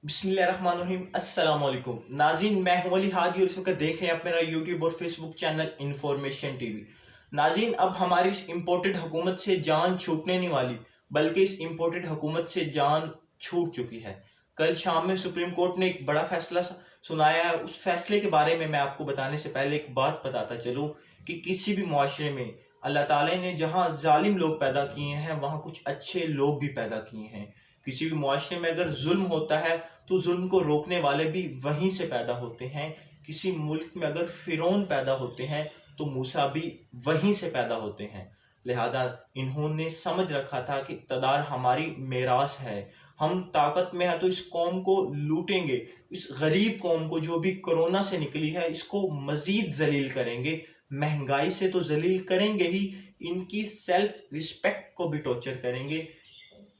बिस्मिल्लाहिर्रहमानिर्रहीम अस्सलाम वालेकुम नाज़रीन, मैं हूं अली हादी और इस वक्त देख रहे हैं आप मेरा यूट्यूब और फेसबुक चैनल इन्फॉर्मेशन टीवी। नाज़रीन, अब हमारी इस इम्पोर्टेड हुकूमत से जान छूटने नहीं वाली, बल्कि इस इम्पोर्टेड हुकूमत से जान छूट चुकी है। कल शाम में सुप्रीम कोर्ट ने एक बड़ा फैसला सुनाया है। उस फैसले के बारे में मैं आपको बताने से पहले एक बात बताता चलूँ कि किसी भी मुआशरे में अल्लाह ताला ने जहाँ जालिम लोग पैदा किए हैं, वहाँ कुछ अच्छे लोग भी पैदा किए हैं। किसी भी मुआशरे में अगर जुल्म होता है तो जुल्म को रोकने वाले भी वहीं से पैदा होते हैं। किसी मुल्क में अगर फिरौन पैदा होते हैं तो मूसा भी वहीं से पैदा होते हैं। लिहाजा इन्होंने समझ रखा था कि इक़्तिदार हमारी मेरास है, हम ताकत में है तो इस कौम को लूटेंगे, इस गरीब कौम को जो भी कोरोना से निकली है इसको मजीद जलील करेंगे। महंगाई से तो जलील करेंगे ही, इनकी सेल्फ रिस्पेक्ट को भी टॉर्चर करेंगे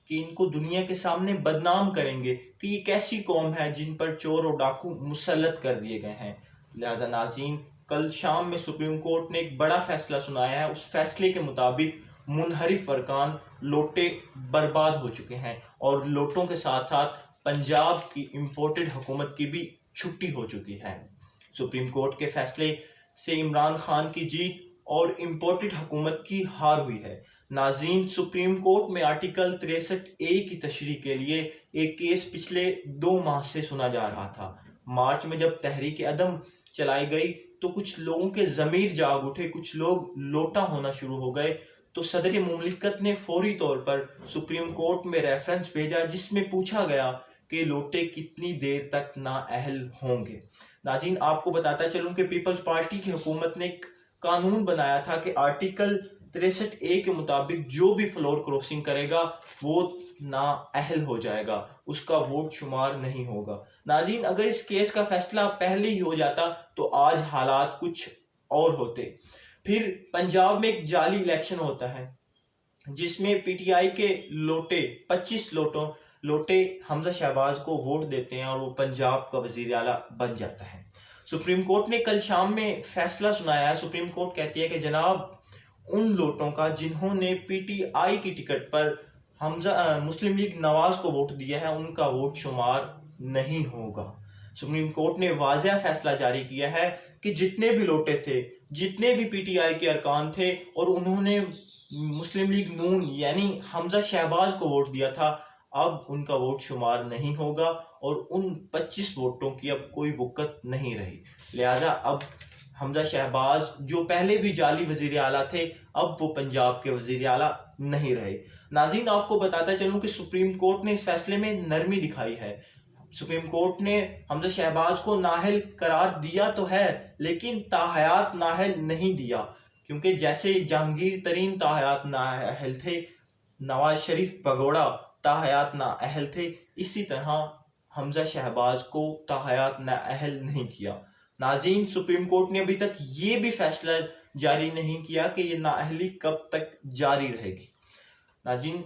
कि इनको दुनिया के सामने बदनाम करेंगे कि ये कैसी कौम है जिन पर चोर और डाकू मुसल्लत कर दिए गए हैं। लिहाजा नाज़रीन, कल शाम में सुप्रीम कोर्ट ने एक बड़ा फैसला सुनाया है। उस फैसले के मुताबिक मुनहरिफ अरकान लोटे बर्बाद हो चुके हैं और लोटों के साथ साथ पंजाब की इम्पोर्टेड हुकूमत की भी छुट्टी हो चुकी है। सुप्रीम कोर्ट के फैसले से इमरान खान की जीत और इम्पोर्टेड हुकूमत की हार हुई है। नाज़रीन, सुप्रीम कोर्ट में आर्टिकल 63A की तशरीह के लिए एक केस पिछले 2 माह से सुना जा रहा था। मार्च में जब तहरीक अदम चलाई गई तो कुछ लोगों के ज़मीर जाग उठे, कुछ लोग लोटा होना शुरू हो गए। तो सदर मुमलिकत ने फौरी तौर पर सुप्रीम कोर्ट में रेफरेंस भेजा जिसमें पूछा गया कि लोटे कितनी देर तक नाअहल होंगे। नाज़रीन, आपको बताता चलूं कि पीपल्स पार्टी की हुकूमत ने एक कानून बनाया था कि आर्टिकल 63A के मुताबिक जो भी फ्लोर क्रॉसिंग करेगा वो नाअहल हो जाएगा, उसका वोट शुमार नहीं होगा। नाज़रीन, अगर इस केस का फैसला पहले ही हो जाता तो आज हालात कुछ और होते। फिर पंजाब में एक जाली इलेक्शन होता है जिसमें पीटीआई के लोटे 25 लोटे हमजा शहबाज को वोट देते हैं और वो पंजाब का वजीर आला बन जाता है। सुप्रीम कोर्ट ने कल शाम में फैसला सुनाया है। सुप्रीम कोर्ट कहती है कि जनाब, उन लोटों का जिन्होंने पीटीआई की टिकट पर हमजा मुस्लिम लीग नवाज को वोट दिया है उनका वोट शुमार नहीं होगा। सुप्रीम कोर्ट ने वाज़ेह फैसला जारी किया है कि जितने भी लोटे थे, जितने भी पीटीआई के अरकान थे और उन्होंने मुस्लिम लीग नून यानी हमजा शहबाज को वोट दिया था, अब उनका वोट शुमार नहीं होगा और उन 25 वोटों की अब कोई वक़्त नहीं रही। लिहाजा अब हमजा शहबाज जो पहले भी जाली वजीर आला थे, अब वो पंजाब के वजीर आला नहीं रहे। नाज़रीन, आपको बताता चलूं कि सुप्रीम कोर्ट ने इस फैसले में नरमी दिखाई है। सुप्रीम कोर्ट ने हमजा शहबाज को नाअहल करार दिया तो है, लेकिन ताहयात नाअहल नहीं दिया, क्योंकि जैसे जहांगीर तरीन ताहयात नाअहल थे, नवाज शरीफ भगोड़ा ताहयात नाअहल थे, इसी तरह हमजा शहबाज को ताहयात नाअहल नहीं किया। नाज़रीन, सुप्रीम कोर्ट ने अभी तक ये भी फैसला जारी नहीं किया कि ये नाअहली कब तक जारी रहेगी। नाज़रीन,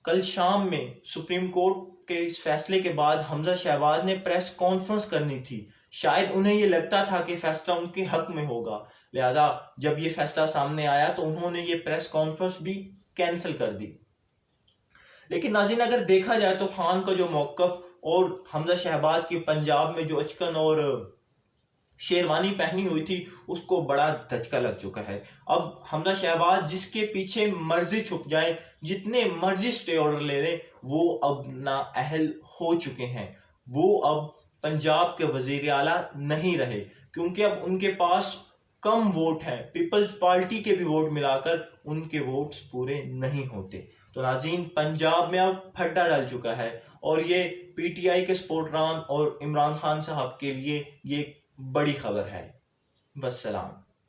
कल शाम में सुप्रीम कोर्ट के इस फैसले के बाद हमजा शहबाज ने प्रेस कॉन्फ्रेंस करनी थी। शायद उन्हें ये लगता था कि फैसला उनके हक में होगा, लिहाजा जब ये फैसला सामने आया तो उन्होंने ये प्रेस कॉन्फ्रेंस भी कैंसिल कर दी। लेकिन नाज़रीन, अगर देखा जाए तो खान का जो मौक़िफ़ और हमजा शहबाज की पंजाब में जो अचकन और शेरवानी पहनी हुई थी उसको बड़ा धचका लग चुका है। अब हमजा शहबाज जिसके पीछे मर्जी छुप जाए, जितने मर्जी स्टे ऑर्डर ले लें, वो अब नाअहल हो चुके हैं। वो अब पंजाब के वजीर आला नहीं रहे, क्योंकि अब उनके पास कम वोट हैं। पीपल्स पार्टी के भी वोट मिलाकर उनके वोट्स पूरे नहीं होते। तो नाज़रीन, पंजाब में अब फड्डा डाल चुका है और ये पीटीआई के सपोर्टरान और इमरान खान साहब के लिए ये बड़ी खबर है। वस्सलाम।